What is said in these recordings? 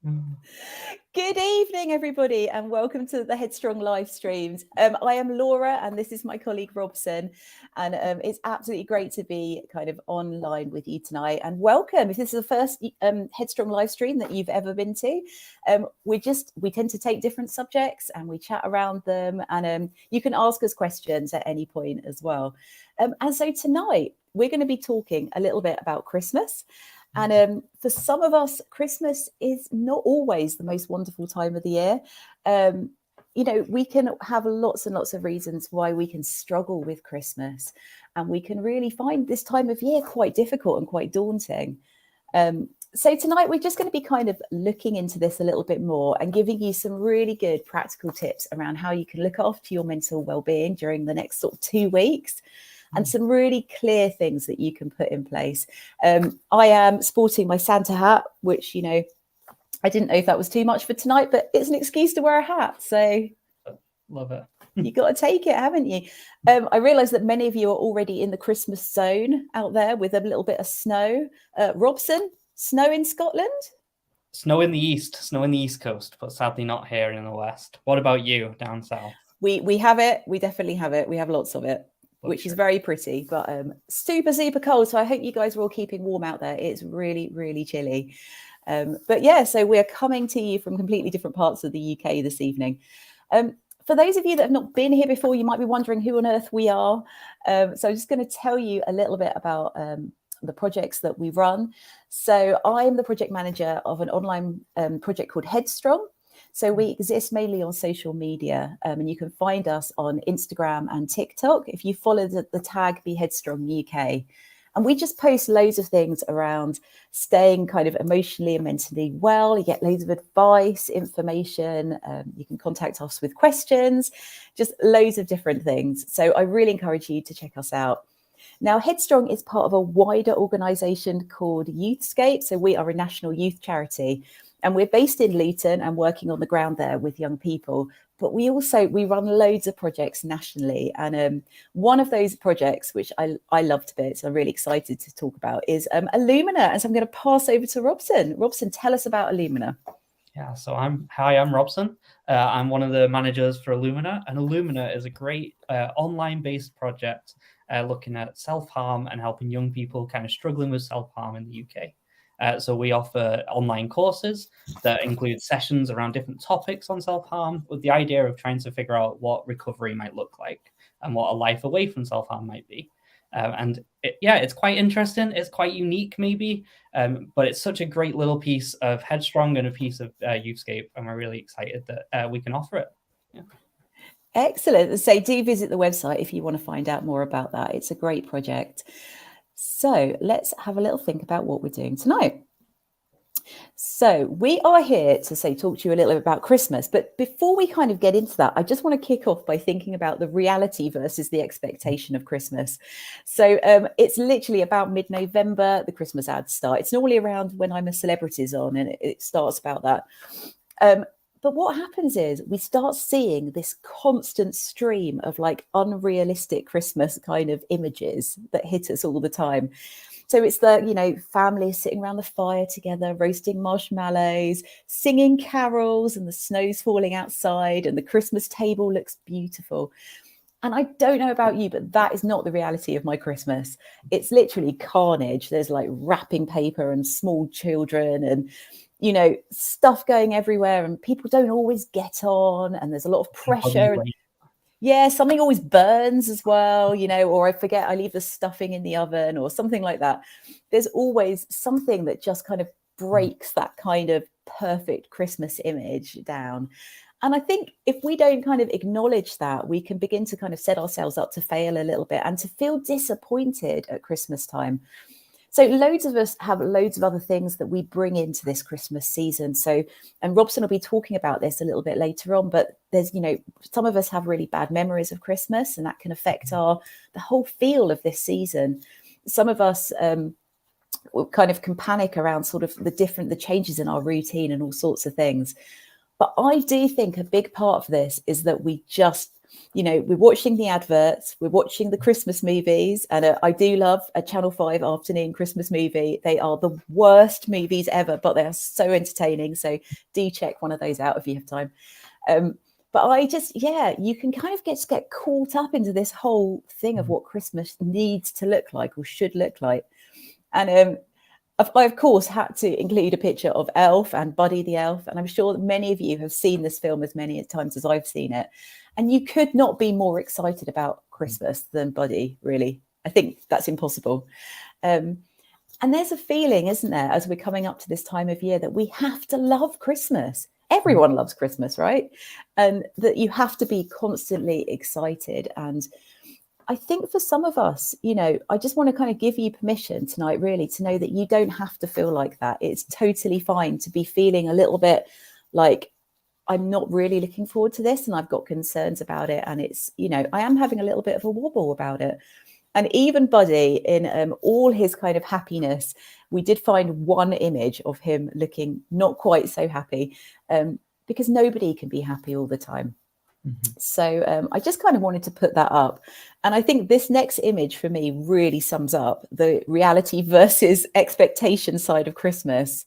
Good evening, everybody, and welcome to the Headstrong live streams. I am Laura, and this is my colleague Robson, and it's absolutely great to be kind of online with you tonight. And welcome if this is the first Headstrong live stream that you've ever been to. We tend to take different subjects and we chat around them, and you can ask us questions at any point as well. And so tonight we're going to be talking a little bit about Christmas. And for some of us, Christmas is not always the most wonderful time of the year. We can have lots and lots of reasons why we can struggle with Christmas. And we can really find this time of year quite difficult and quite daunting. So tonight, we're just going to be kind of looking into this a little bit more and giving you some really good practical tips around how you can look after your mental well-being during the next sort of 2 weeks. And some really clear things that you can put in place. I am sporting my Santa hat, which, I didn't know if that was too much for tonight, but it's an excuse to wear a hat. So love it. You got to take it, haven't you? I realise that many of you are already in the Christmas zone out there with a little bit of snow. Robson, snow in Scotland? Snow in the east coast, but sadly not here in the west. What about you down south? We have it. We definitely have it. We have lots of it. Which is very pretty, but super, super cold. So I hope you guys are all keeping warm out there. It's really, really chilly. But yeah, so we're coming to you from completely different parts of the UK this evening. For those of you that have not been here before, you might be wondering who on earth we are. So I'm just going to tell you a little bit about the projects that we run. So I'm the project manager of an online project called Headstrong. So we exist mainly on social media, and you can find us on Instagram and TikTok if you follow the tag Be Headstrong UK. And we just post loads of things around staying kind of emotionally and mentally well. You get loads of advice, information. You can contact us with questions, just loads of different things. So I really encourage you to check us out. Now, Headstrong is part of a wider organisation called Youthscape. So we are a national youth charity. And we're based in Luton and working on the ground there with young people. But we run loads of projects nationally. And one of those projects, which I love to bits, I'm really excited to talk about, is Illumina. And so I'm going to pass over to Robson. Robson, tell us about Illumina. Yeah, so I'm Robson. I'm one of the managers for Illumina. And Illumina is a great online-based project looking at self-harm and helping young people kind of struggling with self-harm in the UK. So we offer online courses that include sessions around different topics on self-harm with the idea of trying to figure out what recovery might look like and what a life away from self-harm might be. It's quite interesting. It's quite unique maybe, but it's such a great little piece of Headstrong and a piece of Youthscape, and we're really excited that we can offer it. Yeah. Excellent. So do visit the website if you want to find out more about that. It's a great project. So let's have a little think about what we're doing tonight. So we are here to talk to you a little bit about Christmas. But before we kind of get into that, I just want to kick off by thinking about the reality versus the expectation of Christmas. So it's literally about mid-November, the Christmas ads start. It's normally around when I'm a Celebrities on, and it starts about that. But what happens is we start seeing this constant stream of like unrealistic Christmas kind of images that hit us all the time. So it's the, families sitting around the fire together, roasting marshmallows, singing carols, and the snow's falling outside and the Christmas table looks beautiful. And I don't know about you, but that is not the reality of my Christmas. It's literally carnage. There's like wrapping paper and small children and stuff going everywhere, and people don't always get on, and there's a lot of pressure. Yeah, something always burns as well, or I forget I leave the stuffing in the oven or something like that. There's always something that just kind of breaks that kind of perfect Christmas image down. And I think if we don't kind of acknowledge that, we can begin to kind of set ourselves up to fail a little bit and to feel disappointed at Christmas time. So loads of us have loads of other things that we bring into this Christmas season. So, and Robson will be talking about this a little bit later on, but there's, some of us have really bad memories of Christmas, and that can affect the whole feel of this season. Some of us kind of can panic around sort of the changes in our routine and all sorts of things. But I do think a big part of this is that we just we're watching the adverts, we're watching the Christmas movies, and I do love a Channel 5 afternoon Christmas movie. They are the worst movies ever, but they are so entertaining. So do check one of those out if you have time. But I just, you can kind of get caught up into this whole thing of what Christmas needs to look like or should look like. And I, of course, had to include a picture of Elf and Buddy the Elf. And I'm sure that many of you have seen this film as many times as I've seen it. And you could not be more excited about Christmas than Buddy, really. I think that's impossible. And there's a feeling, isn't there, as we're coming up to this time of year, that we have to love Christmas. Everyone loves Christmas, right? And that you have to be constantly excited. And I think for some of us, I just want to kind of give you permission tonight, really, to know that you don't have to feel like that. It's totally fine to be feeling a little bit like, I'm not really looking forward to this and I've got concerns about it. And it's, I am having a little bit of a wobble about it. And even Buddy, in all his kind of happiness, we did find one image of him looking not quite so happy, because nobody can be happy all the time. So I just kind of wanted to put that up. And I think this next image for me really sums up the reality versus expectation side of Christmas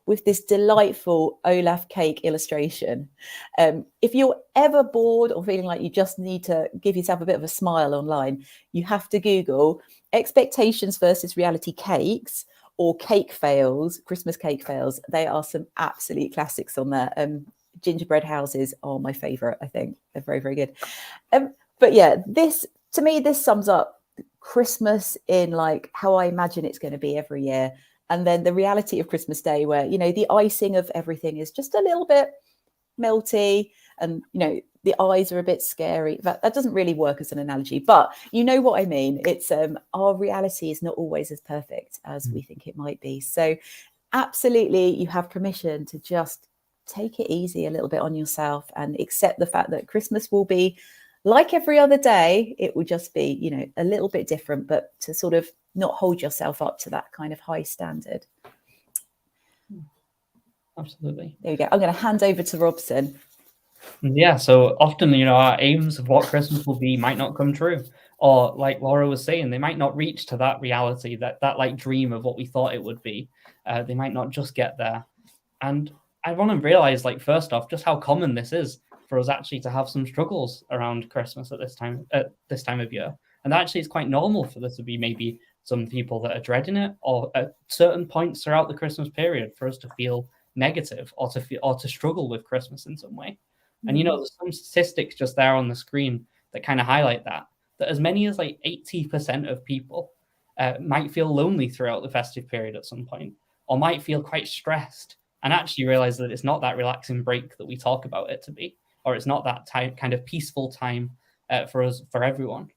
with this delightful Olaf cake illustration. If you're ever bored or feeling like you just need to give yourself a bit of a smile online, you have to Google expectations versus reality cakes or cake fails, Christmas cake fails. They are some absolute classics on there. Gingerbread houses are my favorite. I think they're very, very good. But yeah, to me, this sums up Christmas in like how I imagine it's going to be every year. And then the reality of Christmas Day, where, the icing of everything is just a little bit melty and, the eyes are a bit scary. That doesn't really work as an analogy, but you know what I mean? It's our reality is not always as perfect as we think it might be. So absolutely, you have permission to just take it easy a little bit on yourself and accept the fact that Christmas will be like every other day. It will just be, a little bit different, but to sort of not hold yourself up to that kind of high standard. Absolutely. There we go. I'm going to hand over to Robson. Yeah, so often, our aims of what Christmas will be might not come true. Or like Laura was saying, they might not reach to that reality, that like dream of what we thought it would be. They might not just get there. And I want to realize, like, first off, just how common this is for us actually to have some struggles around Christmas at this time of year. And actually it's quite normal for there to be maybe some people that are dreading it, or at certain points throughout the Christmas period for us to feel negative or to struggle with Christmas in some way. And there's some statistics just there on the screen that kind of highlight that as many as like 80% of people might feel lonely throughout the festive period at some point, or might feel quite stressed and actually realize that it's not that relaxing break that we talk about it to be, or it's not that kind of peaceful time for everyone.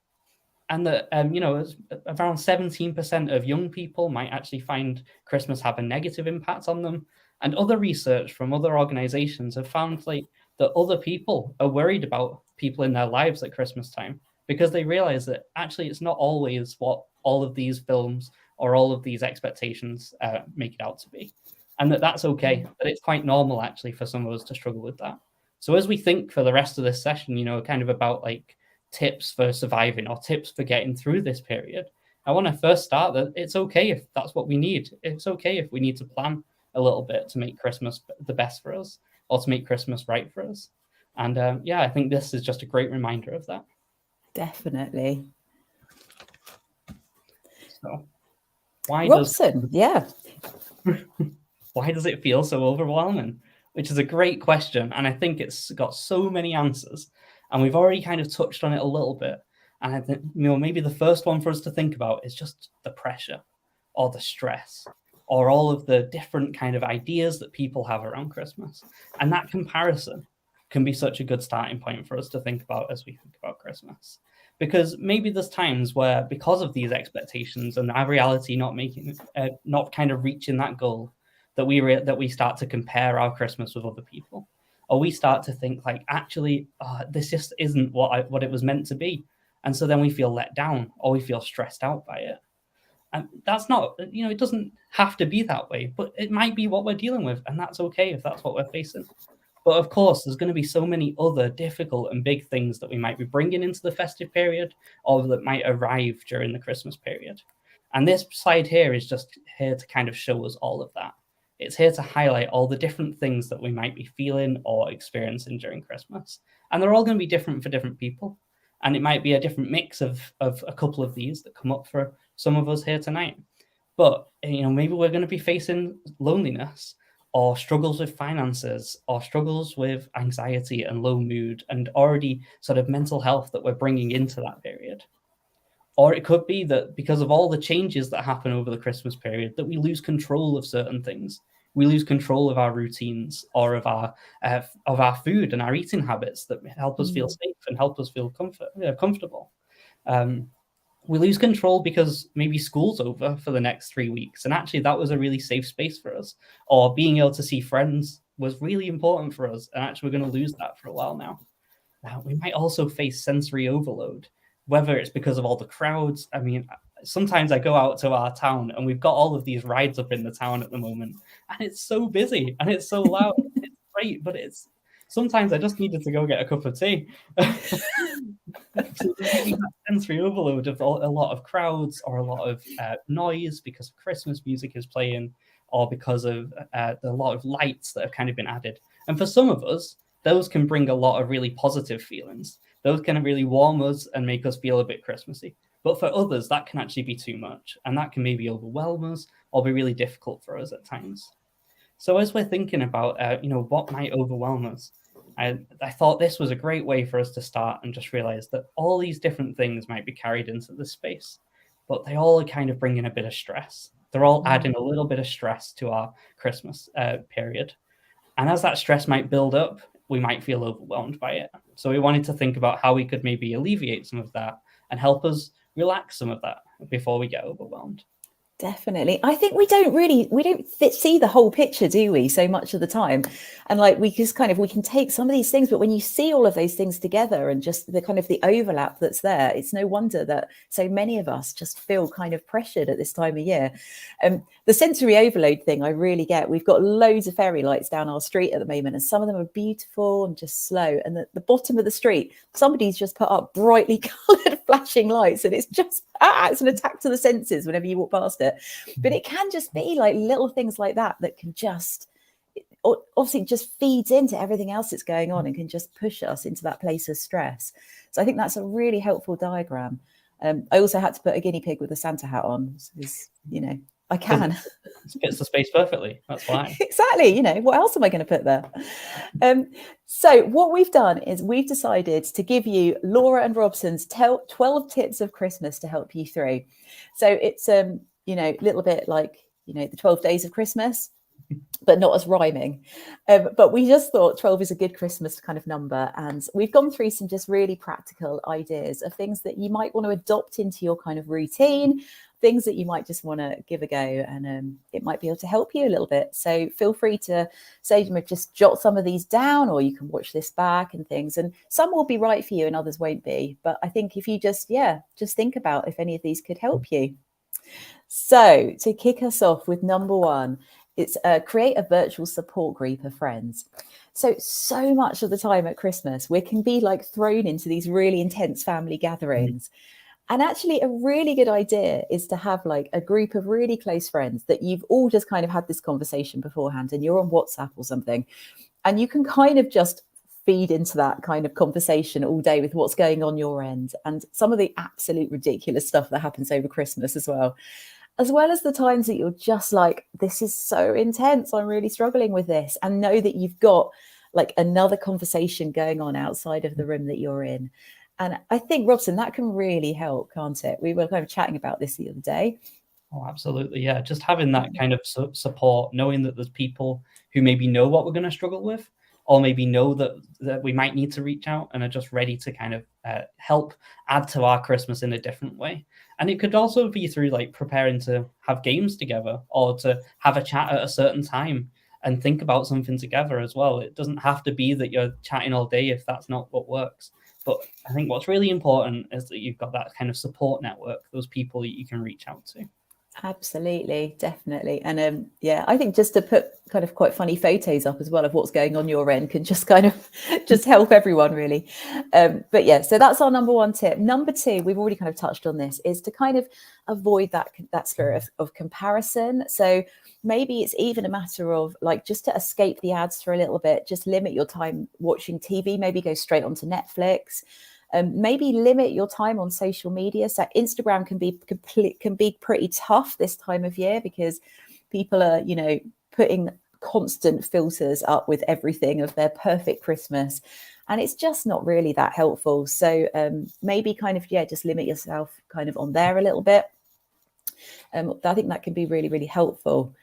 And that, around 17% of young people might actually find Christmas have a negative impact on them. And other research from other organizations have found that other people are worried about people in their lives at Christmas time, because they realize that actually it's not always what all of these films or all of these expectations make it out to be. And that's okay, that it's quite normal actually for some of us to struggle with that. So as we think for the rest of this session, kind of about like tips for surviving or tips for getting through this period, I want to first start that it's okay if that's what we need. It's okay if we need to plan a little bit to make Christmas the best for us, or to make Christmas right for us. And I think this is just a great reminder of that. Definitely. So why Robson, why does it feel so overwhelming? Which is a great question, and I think it's got so many answers, and we've already kind of touched on it a little bit. And I think, maybe the first one for us to think about is just the pressure or the stress or all of the different kind of ideas that people have around Christmas. And that comparison can be such a good starting point for us to think about as we think about Christmas. Because maybe there's times where, because of these expectations and our reality not kind of reaching that goal, that we start to compare our Christmas with other people, or we start to think like, actually, this just isn't what it was meant to be, and so then we feel let down or we feel stressed out by it. And that's not, it doesn't have to be that way, but it might be what we're dealing with, and that's okay if that's what we're facing. But of course, there's going to be so many other difficult and big things that we might be bringing into the festive period, or that might arrive during the Christmas period. And this slide here is just here to kind of show us all of that. It's here to highlight all the different things that we might be feeling or experiencing during Christmas. And they're all going to be different for different people. And it might be a different mix of a couple of these that come up for some of us here tonight. But, maybe we're going to be facing loneliness, or struggles with finances, or struggles with anxiety and low mood, and already sort of mental health that we're bringing into that period. Or it could be that because of all the changes that happen over the Christmas period, that we lose control of certain things. We lose control of our routines, or of our food and our eating habits that help us feel safe and help us feel comfortable. We lose control because maybe school's over for the next 3 weeks, and actually that was a really safe space for us. Or being able to see friends was really important for us, and actually we're going to lose that for a while now. Now, we might also face sensory overload, whether it's because of all the crowds. I mean, sometimes I go out to our town and we've got all of these rides up in the town at the moment, and it's so busy and it's so loud. It's great, but sometimes I just needed to go get a cup of tea. So that sensory overload of a lot of crowds, or a lot of noise because Christmas music is playing, or because of a lot of lights that have kind of been added. And for some of us, those can bring a lot of really positive feelings. Those can really warm us and make us feel a bit Christmassy. But for others, that can actually be too much, and that can maybe overwhelm us or be really difficult for us at times. So as we're thinking about, what might overwhelm us, I thought this was a great way for us to start and just realize that all these different things might be carried into this space, but they all are kind of bringing a bit of stress. They're all adding a little bit of stress to our Christmas period. And as that stress might build up, we might feel overwhelmed by it. So we wanted to think about how we could maybe alleviate some of that and help us relax some of that before we get overwhelmed. Definitely. I think we don't see the whole picture, do we, so much of the time? And like, we can take some of these things, but when you see all of those things together and just the kind of the overlap that's there, it's no wonder that so many of us just feel kind of pressured at this time of year. The sensory overload thing, I really get. We've got loads of fairy lights down our street at the moment, and some of them are beautiful and just slow. And the bottom of the street, somebody's just put up brightly coloured flashing lights, and it's just it's an attack to the senses whenever you walk past it. But it can just be like little things like that can just obviously just feeds into everything else that's going on and can just push us into that place of stress. So I think that's a really helpful diagram. I also had to put a guinea pig with a Santa hat on because, I can. It fits the space perfectly. That's why. Exactly. What else am I going to put there? So what we've done is we've decided to give you Laura and Robson's 12 tips of Christmas to help you through. So it's a little bit like the 12 days of Christmas, but not as rhyming. But we just thought 12 is a good Christmas kind of number, and we've gone through some just really practical ideas of things that you might want to adopt into your kind of routine, things that you might just want to give a go, and it might be able to help you a little bit. So feel free to just jot some of these down, or you can watch this back and things, and some will be right for you and others won't be. But I think if you just think about if any of these could help you. So to kick us off with number one, it's create a virtual support group of friends. So much of the time at Christmas, we can be like thrown into these really intense family gatherings. And actually a really good idea is to have like a group of really close friends that you've all just kind of had this conversation beforehand, and you're on WhatsApp or something, and you can kind of just feed into that kind of conversation all day with what's going on your end, and some of the absolute ridiculous stuff that happens over Christmas as well as the times that you're just like, this is so intense, I'm really struggling with this, and know that you've got like another conversation going on outside of the room that you're in. And I think, Robson, that can really help, can't it? We were kind of chatting about this the other day. Oh, absolutely. Yeah. Just having that kind of support, knowing that there's people who maybe know what we're going to struggle with, or maybe know that we might need to reach out and are just ready to kind of help add to our Christmas in a different way. And it could also be through like preparing to have games together, or to have a chat at a certain time and think about something together as well. It doesn't have to be that you're chatting all day if that's not what works. But I think what's really important is that you've got that kind of support network, those people that you can reach out to. Absolutely, definitely. And yeah, I think just to put kind of quite funny photos up as well of what's going on your end can just kind of just help everyone really. But yeah, so that's our number one tip. Number two, we've already kind of touched on this, is to kind of avoid that spirit of comparison. So maybe it's even a matter of like just to escape the ads for a little bit, just limit your time watching TV, maybe go straight onto Netflix. Maybe limit your time on social media. So Instagram can be pretty tough this time of year because people are, putting constant filters up with everything of their perfect Christmas, and it's just not really that helpful. So maybe kind of just limit yourself kind of on there a little bit. I think that can be really, really helpful.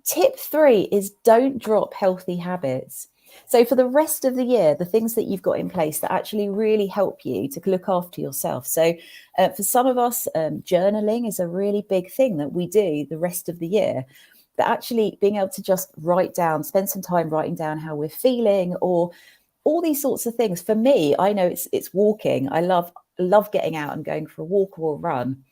Tip 3 is don't drop healthy habits. So for the rest of the year, the things that you've got in place that actually really help you to look after yourself. So for some of us, journaling is a really big thing that we do the rest of the year. But actually being able to just spend some time writing down how we're feeling, or all these sorts of things. For me, I know it's walking. I love getting out and going for a walk or a run.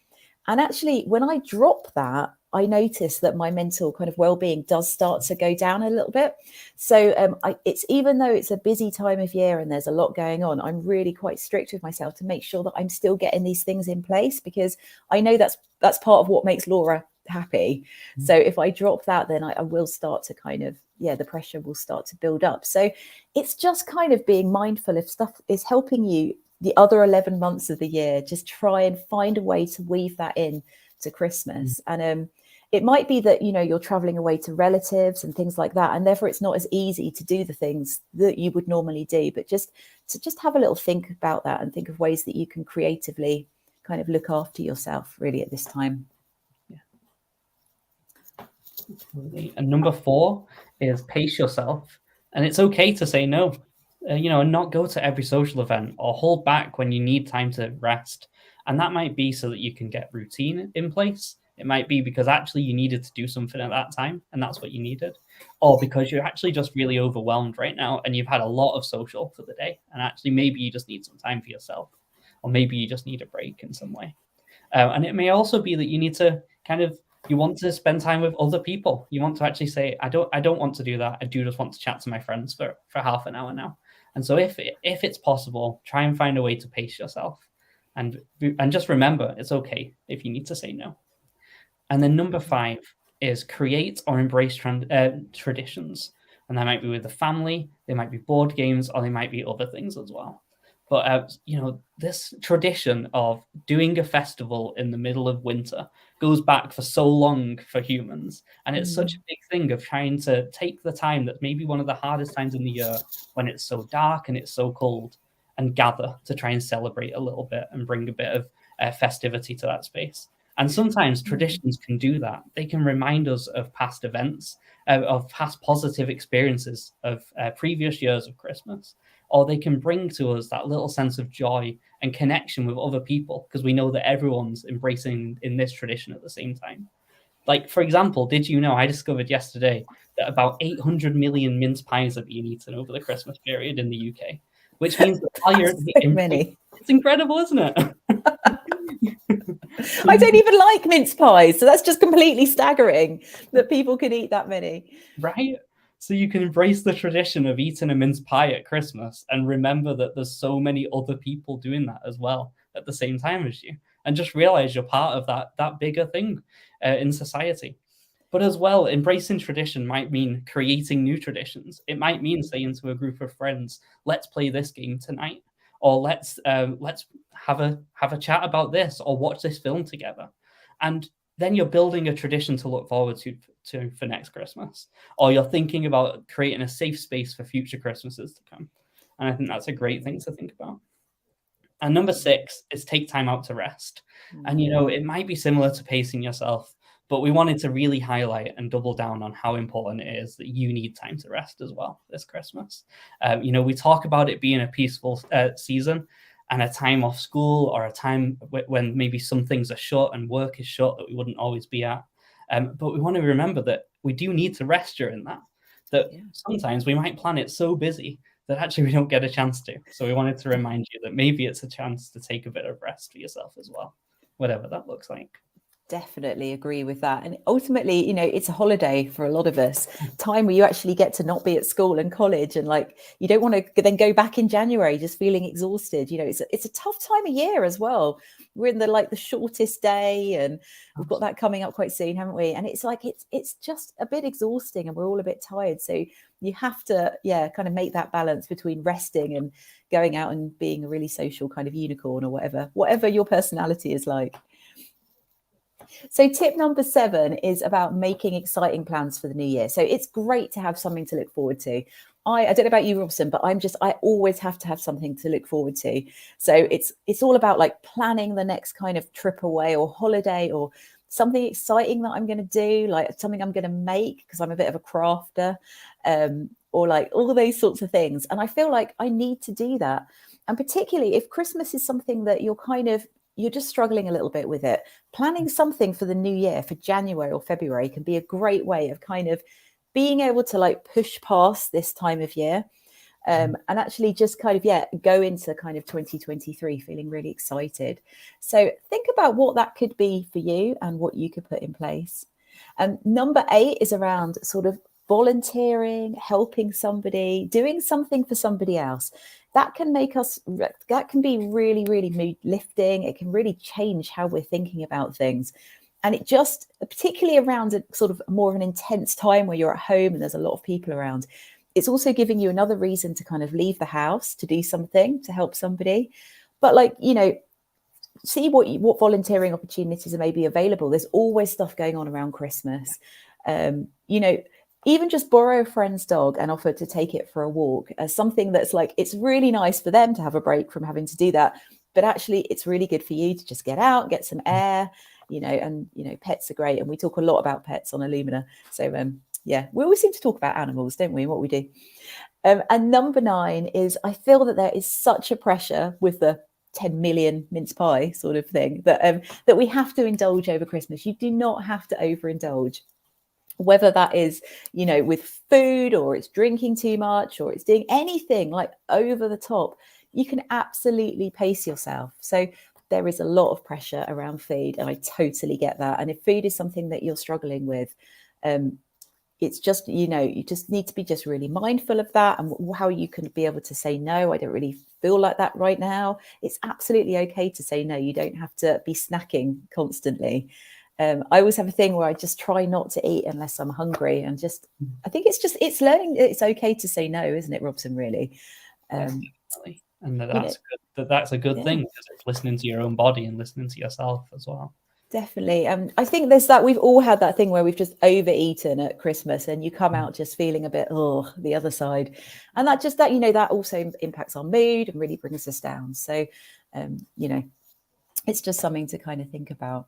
And actually, when I drop that, I notice that my mental kind of well-being does start to go down a little bit. So it's, even though it's a busy time of year and there's a lot going on, I'm really quite strict with myself to make sure that I'm still getting these things in place, because I know that's part of what makes Laura happy. So if I drop that, then I will start to kind of, the pressure will start to build up. So it's just kind of being mindful if stuff is helping you the other 11 months of the year. Just try and find a way to weave that in to Christmas. And it might be that, you're traveling away to relatives and things like that, and therefore it's not as easy to do the things that you would normally do. But just have a little think about that and think of ways that you can creatively kind of look after yourself really at this time. And number 4 is pace yourself. And it's okay to say no, and not go to every social event or hold back when you need time to rest. And that might be so that you can get routine in place. It might be because actually you needed to do something at that time and that's what you needed. Or because you're actually just really overwhelmed right now and you've had a lot of social for the day. And actually maybe you just need some time for yourself. Or maybe you just need a break in some way. And it may also be that you need to you want to spend time with other people. You want to actually say, I don't want to do that. I do just want to chat to my friends for half an hour now. And so if it's possible, try and find a way to pace yourself. And just remember, it's okay if you need to say no. And then number 5 is create or embrace traditions. And that might be with the family, they might be board games, or they might be other things as well. But, this tradition of doing a festival in the middle of winter goes back for so long for humans. And it's such a big thing of trying to take the time that's maybe one of the hardest times in the year when it's so dark and it's so cold, and gather to try and celebrate a little bit and bring a bit of festivity to that space. And sometimes traditions can do that. They can remind us of past events, of past positive experiences of previous years of Christmas. Or they can bring to us that little sense of joy and connection with other people, because we know that everyone's embracing in this tradition at the same time. Like, for example, did you know, I discovered yesterday that about 800 million mince pies are being eaten over the Christmas period in the UK, which means that while you're many. It's incredible, isn't it? I don't even like mince pies, so that's just completely staggering that people can eat that many. Right? So you can embrace the tradition of eating a mince pie at Christmas and remember that there's so many other people doing that as well at the same time as you, and just realize you're part of that bigger thing in society. But as well, embracing tradition might mean creating new traditions. It might mean saying to a group of friends, let's play this game tonight, or let's have a chat about this, or watch this film together. And then you're building a tradition to look forward to for next Christmas, or you're thinking about creating a safe space for future Christmases to come. And I think that's a great thing to think about. And number 6 is take time out to rest. And, it might be similar to pacing yourself, but we wanted to really highlight and double down on how important it is that you need time to rest as well this Christmas. We talk about it being a peaceful season and a time off school, or a time when maybe some things are shut and work is shut that we wouldn't always be at. But we want to remember that we do need to rest during that sometimes we might plan it so busy that actually we don't get a chance to. So we wanted to remind you that maybe it's a chance to take a bit of rest for yourself as well, whatever that looks like. Definitely agree with that. And ultimately, it's a holiday for a lot of us, time where you actually get to not be at school and college, and like you don't want to then go back in January just feeling exhausted. It's a tough time of year as well. We're in the shortest day, and we've got that coming up quite soon, haven't we? And it's like it's just a bit exhausting, and we're all a bit tired. So you have to, kind of make that balance between resting and going out and being a really social kind of unicorn, or whatever your personality is like. So tip number 7 is about making exciting plans for the new year. So it's great to have something to look forward to. I don't know about you, Robson, but I always have to have something to look forward to. So it's all about like planning the next kind of trip away or holiday, or something exciting that I'm going to do, like something I'm going to make because I'm a bit of a crafter, or like all those sorts of things. And I feel like I need to do that. And particularly if Christmas is something that you're just struggling a little bit with it, planning something for the new year, for January or February, can be a great way of kind of being able to like push past this time of year, and actually just kind of, go into kind of 2023 feeling really excited. So think about what that could be for you and what you could put in place. And number 8 is around sort of volunteering, helping somebody, doing something for somebody else. That can be really, really mood lifting. It can really change how we're thinking about things. And it just, particularly around a sort of more of an intense time where you're at home and there's a lot of people around, it's also giving you another reason to kind of leave the house to do something to help somebody. But see what volunteering opportunities are maybe available. There's always stuff going on around Christmas. Even just borrow a friend's dog and offer to take it for a walk, as something that's like, it's really nice for them to have a break from having to do that. But actually, it's really good for you to just get out, get some air, and, pets are great. And we talk a lot about pets on Illumina. So, we always seem to talk about animals, don't we, what we do. And number 9 is, I feel that there is such a pressure with the 10 million mince pie sort of thing that we have to indulge over Christmas. You do not have to overindulge. Whether that is, with food, or it's drinking too much, or it's doing anything like over the top, you can absolutely pace yourself. So there is a lot of pressure around food, and I totally get that. And if food is something that you're struggling with, it's just, you just need to be just really mindful of that, and how you can be able to say, no, I don't really feel like that right now. It's absolutely okay to say no. You don't have to be snacking constantly. I always have a thing where I just try not to eat unless I'm hungry, and I think it's learning it's okay to say no, isn't it, Robson? Really, definitely. And that's a good thing, because it's listening to your own body and listening to yourself as well. Definitely. I think there's that, we've all had that thing where we've just overeaten at Christmas, and you come out just feeling a bit the other side, and that also impacts our mood and really brings us down. So it's just something to kind of think about.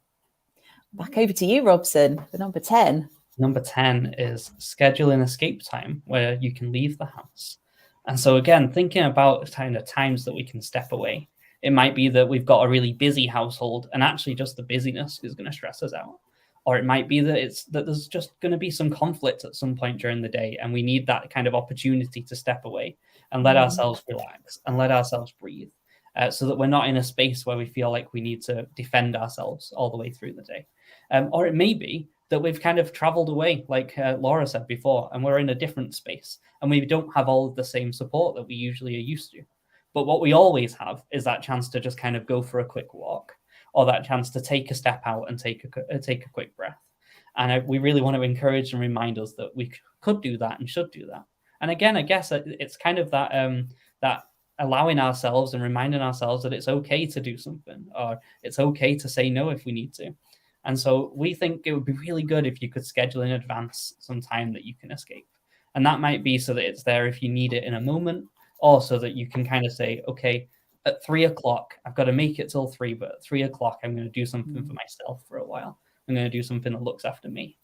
Back over to you, Robson, for number 10. Number 10 is schedule an escape time where you can leave the house. And so again, thinking about kind of times that we can step away. It might be that we've got a really busy household, and actually just the busyness is going to stress us out. Or it might be that there's just going to be some conflict at some point during the day, and we need that kind of opportunity to step away and let ourselves relax and let ourselves breathe, so that we're not in a space where we feel like we need to defend ourselves all the way through the day. Or it may be that we've kind of traveled away, like Laura said before, and we're in a different space, and we don't have all of the same support that we usually are used to. But what we always have is that chance to just kind of go for a quick walk, or that chance to take a step out and take a quick breath. And we really want to encourage and remind us that we could do that and should do that. And again, I guess it's kind of that allowing ourselves and reminding ourselves that it's okay to do something, or it's okay to say no if we need to. And so we think it would be really good if you could schedule in advance some time that you can escape. And that might be so that it's there if you need it in a moment, or so that you can kind of say, okay, at 3 o'clock, I've got to make it till 3, but at 3 o'clock, I'm going to do something for myself for a while. I'm going to do something that looks after me.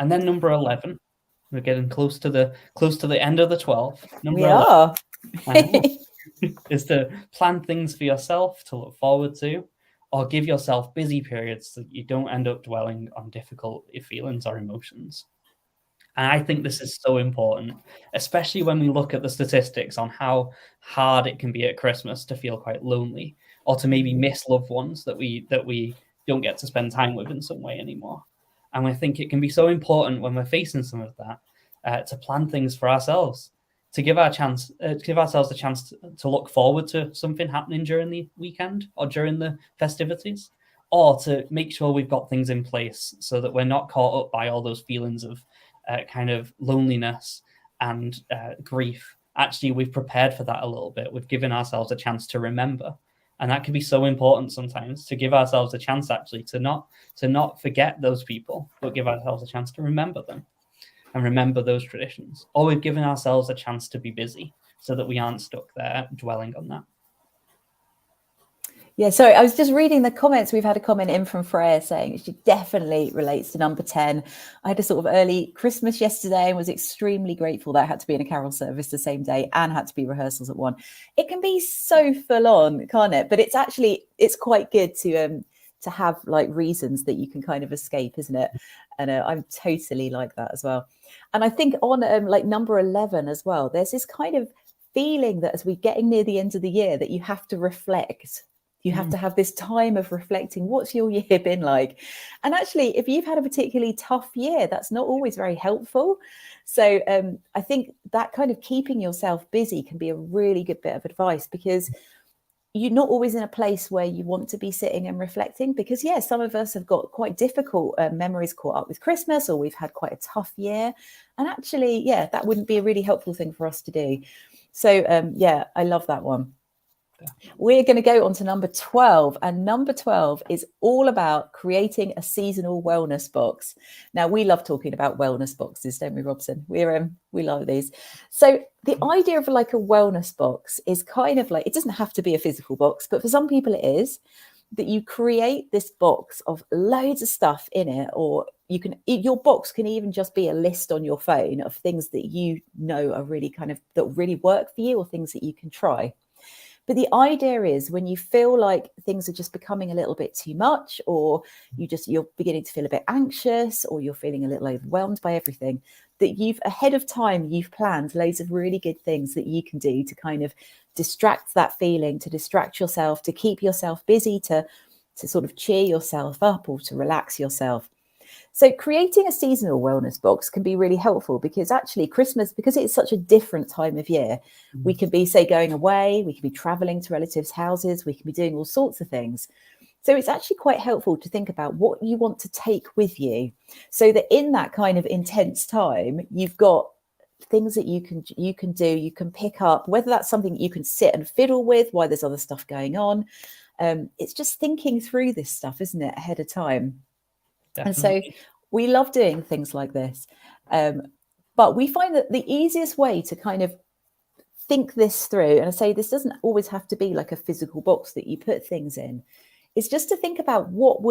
And then number 11, we're getting close to the end of the 12. Number 11 is to plan things for yourself to look forward to, or give yourself busy periods so that you don't end up dwelling on difficult feelings or emotions. And I think this is so important, especially when we look at the statistics on how hard it can be at Christmas to feel quite lonely, or to maybe miss loved ones that we don't get to spend time with in some way anymore. And I think it can be so important when we're facing some of that to plan things for ourselves, to give ourselves a chance to look forward to something happening during the weekend or during the festivities, or to make sure we've got things in place so that we're not caught up by all those feelings of kind of loneliness and grief. Actually, we've prepared for that a little bit. We've given ourselves a chance to remember. And that can be so important sometimes, to give ourselves a chance actually to not forget those people, but give ourselves a chance to remember them and remember those traditions. Or we've given ourselves a chance to be busy so that we aren't stuck there dwelling on that. Yeah, sorry, I was just reading the comments. We've had a comment in from Freya saying she definitely relates to number 10. I had a sort of early Christmas yesterday and was extremely grateful that I had to be in a carol service the same day and had to be rehearsals at 1. It can be so full on, can't it? But it's quite good to have like reasons that you can kind of escape, isn't it? And I'm totally like that as well. And I think on like number 11 as well, there's this kind of feeling that as we're getting near the end of the year that you have to reflect. You have to have this time of reflecting. What's your year been like? And actually, if you've had a particularly tough year, that's not always very helpful. So I think that kind of keeping yourself busy can be a really good bit of advice, because you're not always in a place where you want to be sitting and reflecting, because some of us have got quite difficult memories caught up with Christmas, or we've had quite a tough year. And actually, that wouldn't be a really helpful thing for us to do. So I love that one. We're going to go on to number 12, and number 12 is all about creating a seasonal wellness box. Now, we love talking about wellness boxes, don't we, Robson? We love these. So the idea of like a wellness box is kind of like, it doesn't have to be a physical box, but for some people it is, that you create this box of loads of stuff in it, or your box can even just be a list on your phone of things that you know are really that really work for you, or things that you can try. But the idea is, when you feel like things are just becoming a little bit too much, or you're beginning to feel a bit anxious, or you're feeling a little overwhelmed by everything, that ahead of time, you've planned loads of really good things that you can do to kind of distract that feeling, to distract yourself, to keep yourself busy, to sort of cheer yourself up, or to relax yourself. So creating a seasonal wellness box can be really helpful, because actually Christmas, because it's such a different time of year, we can be, say, going away, we can be traveling to relatives' houses, we can be doing all sorts of things. So it's actually quite helpful to think about what you want to take with you, so that in that kind of intense time, you've got things that you can do, you can pick up, whether that's something you can sit and fiddle with while there's other stuff going on. It's just thinking through this stuff, isn't it, ahead of time? Definitely. And so we love doing things like this. But we find that the easiest way to kind of think this through, and I say this doesn't always have to be like a physical box that you put things in, is just to think about what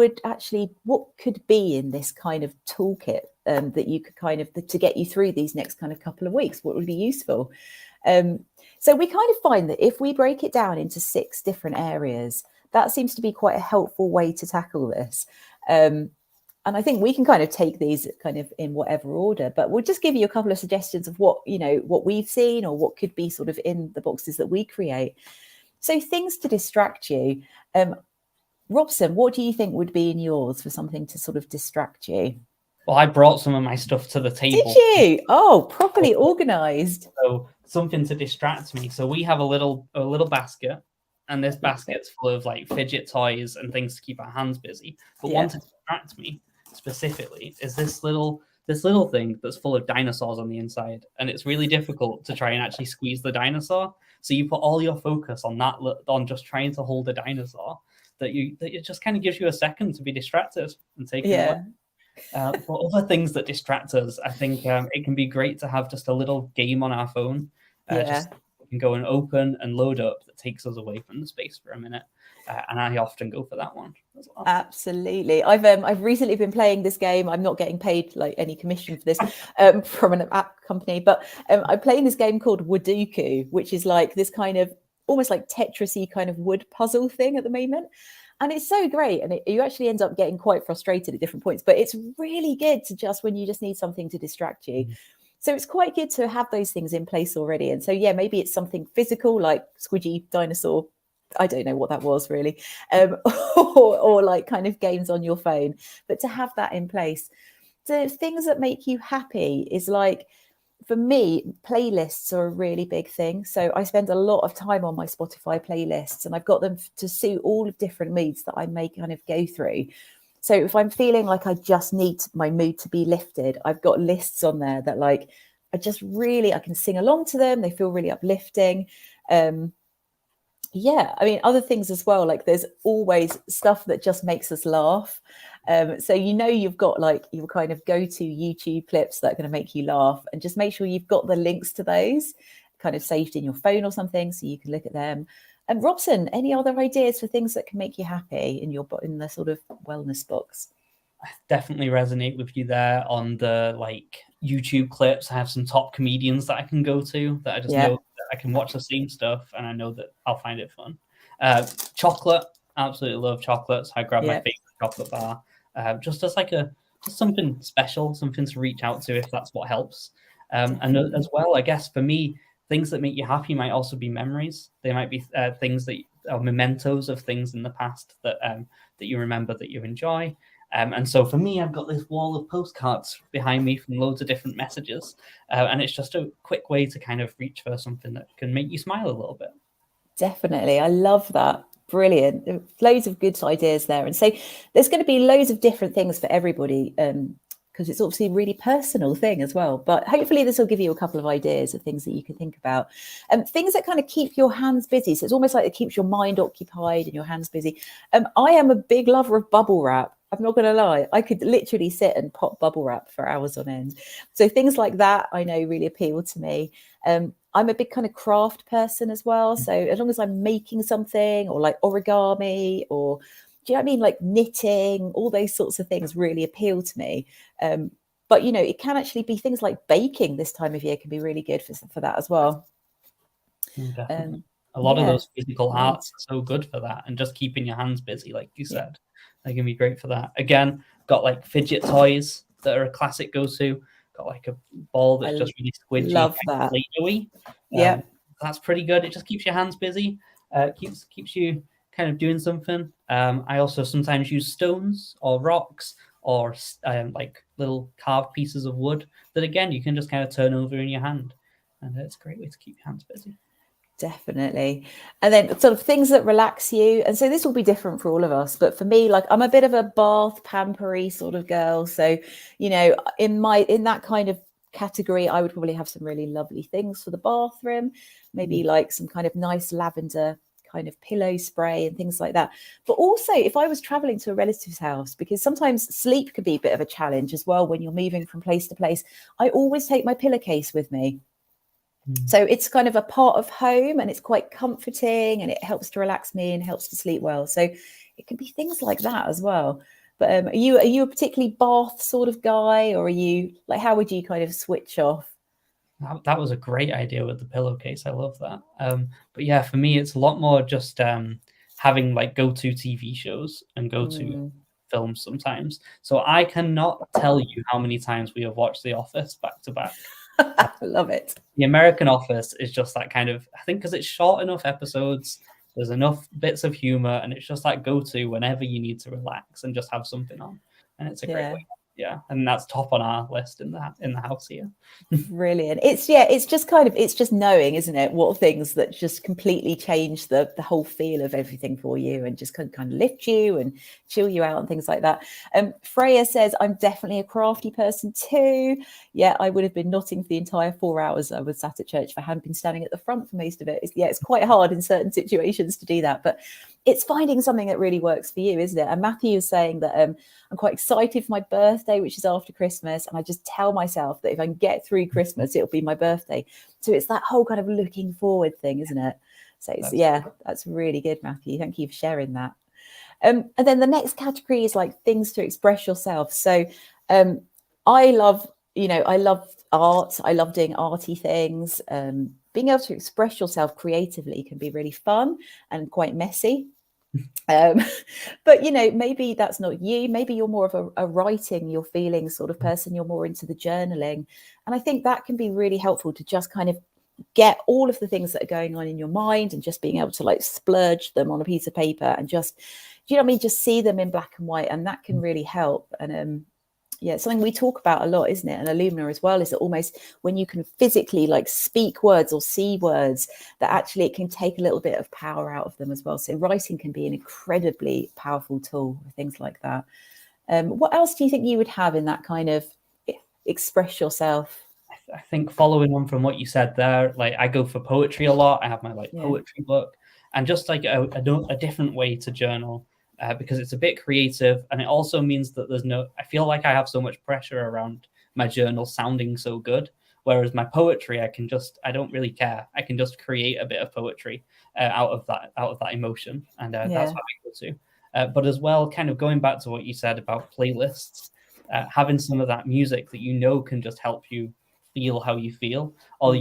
could be in this kind of toolkit that you could to get you through these next kind of couple of weeks. What would be useful? So we kind of find that if we break it down into 6 different areas, that seems to be quite a helpful way to tackle this. And I think we can kind of take these kind of in whatever order, but we'll just give you a couple of suggestions of what we've seen, or what could be sort of in the boxes that we create. So things to distract you. Robson, what do you think would be in yours for something to sort of distract you? Well, I brought some of my stuff to the table. Did you? Oh, properly organized. So something to distract me. So we have a little basket, and this basket's full of like fidget toys and things to keep our hands busy. But one to distract me specifically is this little thing that's full of dinosaurs on the inside, and it's really difficult to try and actually squeeze the dinosaur. So you put all your focus on that, on just trying to hold a dinosaur, that it just kind of gives you a second to be distracted and take it away. For other things that distract us, I think it can be great to have just a little game on our phone. Just we can go and open and load up that takes us away from the space for a minute. And I often go for that one as well. Absolutely. I've recently been playing this game. I'm not getting paid like any commission for this from an app company, but I'm playing this game called Wooduku, which is like this kind of almost like Tetris-y kind of wood puzzle thing at the moment. And it's so great. And you actually end up getting quite frustrated at different points, but it's really good to just when you just need something to distract you. So it's quite good to have those things in place already. And so, maybe it's something physical like squidgy dinosaur I don't know what that was really, or like kind of games on your phone, but to have that in place. So things that make you happy is like, for me, playlists are a really big thing. So I spend a lot of time on my Spotify playlists, and I've got them to suit all of different moods that I may kind of go through. So if I'm feeling like I just need my mood to be lifted, I've got lists on there that like I can sing along to them. They feel really uplifting. Yeah, I mean, other things as well, like there's always stuff that just makes us laugh. So you've got like your kind of go-to YouTube clips that are going to make you laugh, and just make sure you've got the links to those kind of saved in your phone or something so you can look at them. And Robson, any other ideas for things that can make you happy in the sort of wellness box? I definitely resonate with you there on the like YouTube clips. I have some top comedians that I can go to that I just know that I can watch the same stuff and I know that I'll find it fun. Chocolate, absolutely love chocolates. I grab my favorite chocolate bar just as like just something special, something to reach out to if that's what helps. And as well, I guess for me, things that make you happy might also be memories. They might be things that are mementos of things in the past that you remember that you enjoy. And so for me, I've got this wall of postcards behind me from loads of different messages. And it's just a quick way to kind of reach for something that can make you smile a little bit. Definitely. I love that. Brilliant. Loads of good ideas there. And so there's going to be loads of different things for everybody, because it's obviously a really personal thing as well. But hopefully this will give you a couple of ideas of things that you can think about. Things that kind of keep your hands busy. So it's almost like it keeps your mind occupied and your hands busy. I am a big lover of bubble wrap. I'm not going to lie. I could literally sit and pop bubble wrap for hours on end. So things like that, I know, really appeal to me. I'm a big kind of craft person as well. So as long as I'm making something, or like origami, or do you know what I mean? Like knitting, all those sorts of things really appeal to me. But, it can actually be things like baking this time of year can be really good for that as well. Definitely. A lot of those physical arts are so good for that, and just keeping your hands busy, like you said, they can be great for that. Again, got like fidget toys that are a classic go-to. Got like a ball that's just really squidgy, love that. Play-doh-y. That's pretty good. It just keeps your hands busy. Keeps you kind of doing something. I also sometimes use stones or rocks or like little carved pieces of wood that again you can just kind of turn over in your hand, and it's a great way to keep your hands busy. Definitely. And then sort of things that relax you. And so this will be different for all of us. But for me, like I'm a bit of a bath pampery sort of girl. So, in that kind of category, I would probably have some really lovely things for the bathroom, maybe like some kind of nice lavender kind of pillow spray and things like that. But also if I was traveling to a relative's house, because sometimes sleep can be a bit of a challenge as well when you're moving from place to place, I always take my pillowcase with me. So it's kind of a part of home, and it's quite comforting, and it helps to relax me and helps to sleep well. So it can be things like that as well. But are you a particularly bath sort of guy, or are you like, how would you kind of switch off? That was a great idea with the pillowcase. I love that. But yeah, for me, it's a lot more just having like go-to TV shows and go-to films sometimes. So I cannot tell you how many times we have watched The Office back to back. I love it. The American Office is just that kind of, I think because it's short enough episodes, there's enough bits of humor, and it's just that go-to whenever you need to relax and just have something on. And it's a great way. Yeah. And that's top on our list in the house here. Brilliant. It's just knowing, isn't it, what things that just completely change the whole feel of everything for you, and just kind of lift you and chill you out and things like that. Freya says, I'm definitely a crafty person too. Yeah, I would have been knotting for the entire 4 hours I was sat at church if I hadn't been standing at the front for most of it. It's quite hard in certain situations to do that, but it's finding something that really works for you, isn't it? And Matthew is saying that I'm quite excited for my birthday, which is after Christmas. And I just tell myself that if I can get through Christmas, it'll be my birthday. So it's that whole kind of looking forward thing, isn't it? So that's really good, Matthew. Thank you for sharing that. And then the next category is like things to express yourself. So I love art. I love doing arty things. Being able to express yourself creatively can be really fun and quite messy. But maybe that's not you. Maybe you're more of a writing your feelings sort of person. You're more into the journaling, and I think that can be really helpful to just kind of get all of the things that are going on in your mind and just being able to like splurge them on a piece of paper and just, do you know what I mean, just see them in black and white, and that can really help. And yeah, it's something we talk about a lot, isn't it? And Illumina as well, is that almost when you can physically like speak words or see words, that actually it can take a little bit of power out of them as well. So writing can be an incredibly powerful tool for things like that. What else do you think you would have in that kind of express yourself? I think following on from what you said there, like I go for poetry a lot. I have my like poetry book, and just like a different way to journal, because it's a bit creative, and it also means that I feel like I have so much pressure around my journal sounding so good. Whereas my poetry, I don't really care. I can just create a bit of poetry out of that emotion, and that's what I go to. But as well, kind of going back to what you said about playlists, having some of that music that can just help you feel how you feel, or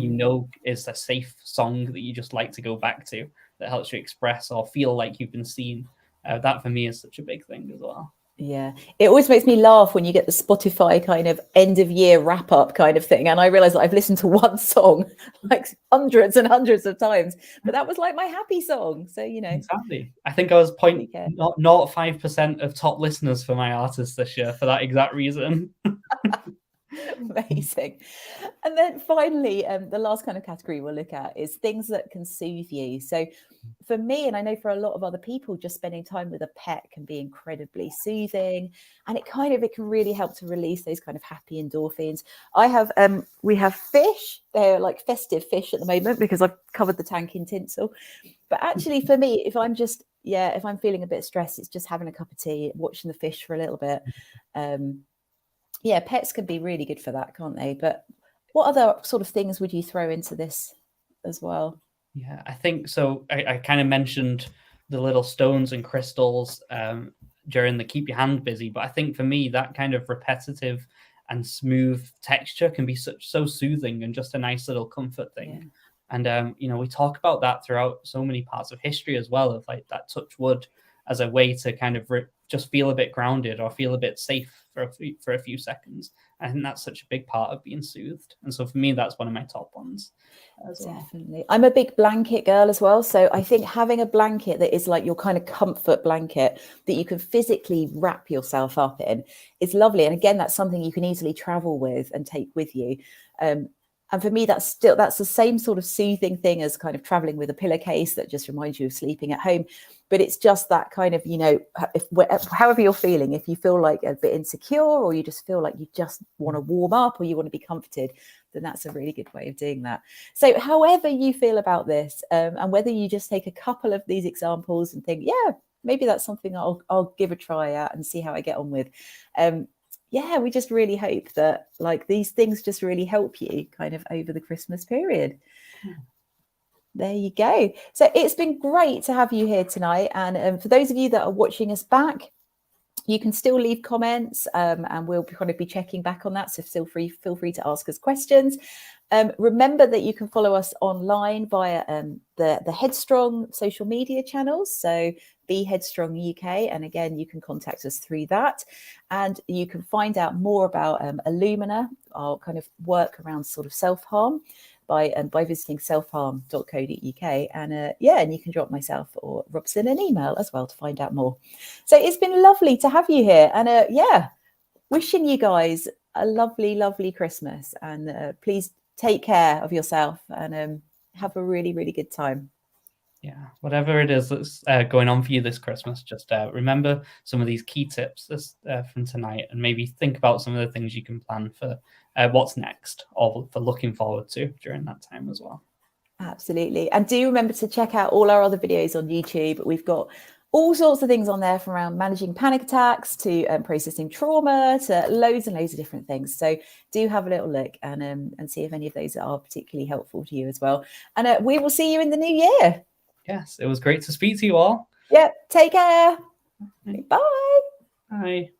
is a safe song that you just like to go back to, that helps you express or feel like you've been seen. That for me is such a big thing as well. Yeah, it always makes me laugh when you get the Spotify kind of end of year wrap up kind of thing, and I realize that I've listened to one song like hundreds and hundreds of times, but that was like my happy song. So exactly. I think I was 0.05% of top listeners for my artists this year for that exact reason. Amazing. And then finally, the last kind of category we'll look at is things that can soothe you. So for me, and I know for a lot of other people, just spending time with a pet can be incredibly soothing, and it can really help to release those kind of happy endorphins. We have fish. They're like festive fish at the moment because I've covered the tank in tinsel. But actually for me, if I'm feeling a bit stressed, it's just having a cup of tea, watching the fish for a little bit. Pets can be really good for that, can't they? But what other sort of things would you throw into this as well? Yeah, I think so. I kind of mentioned the little stones and crystals during the keep your hand busy, but I think for me that kind of repetitive and smooth texture can be so soothing and just a nice little comfort thing. And we talk about that throughout so many parts of history as well, of like that touch wood as a way to kind of just feel a bit grounded or feel a bit safe for a few seconds. I think that's such a big part of being soothed. And so for me, that's one of my top ones as well. Definitely. I'm a big blanket girl as well. So I think having a blanket that is like your kind of comfort blanket that you can physically wrap yourself up in is lovely. And again, that's something you can easily travel with and take with you. And for me, that's the same sort of soothing thing as kind of traveling with a pillowcase that just reminds you of sleeping at home. But it's just that kind of, however you're feeling, if you feel like a bit insecure or you just feel like you just want to warm up or you want to be comforted, then that's a really good way of doing that. So however you feel about this, and whether you just take a couple of these examples and think, yeah, maybe that's something I'll give a try at and see how I get on with. We just really hope that like these things just really help you kind of over the Christmas period. There you go. So it's been great to have you here tonight. And for those of you that are watching us back, you can still leave comments and we'll kind of be checking back on that. So feel free to ask us questions. Remember that you can follow us online via the Headstrong social media channels. So Be Headstrong UK. And again, you can contact us through that. And you can find out more about Illumina, our kind of work around sort of self-harm by visiting selfharm.co.uk. And you can drop myself or Robson an email as well to find out more. So it's been lovely to have you here. And wishing you guys a lovely, lovely Christmas. And please take care of yourself and have a really, really good time. Yeah, whatever it is that's going on for you this Christmas, just remember some of these key tips from tonight, and maybe think about some of the things you can plan for what's next or for looking forward to during that time as well. Absolutely. And do remember to check out all our other videos on YouTube. We've got all sorts of things on there, from around managing panic attacks to processing trauma to loads and loads of different things. So do have a little look and see if any of those are particularly helpful to you as well. And we will see you in the new year. Yes, it was great to speak to you all. Yep. Take care. Bye. Bye.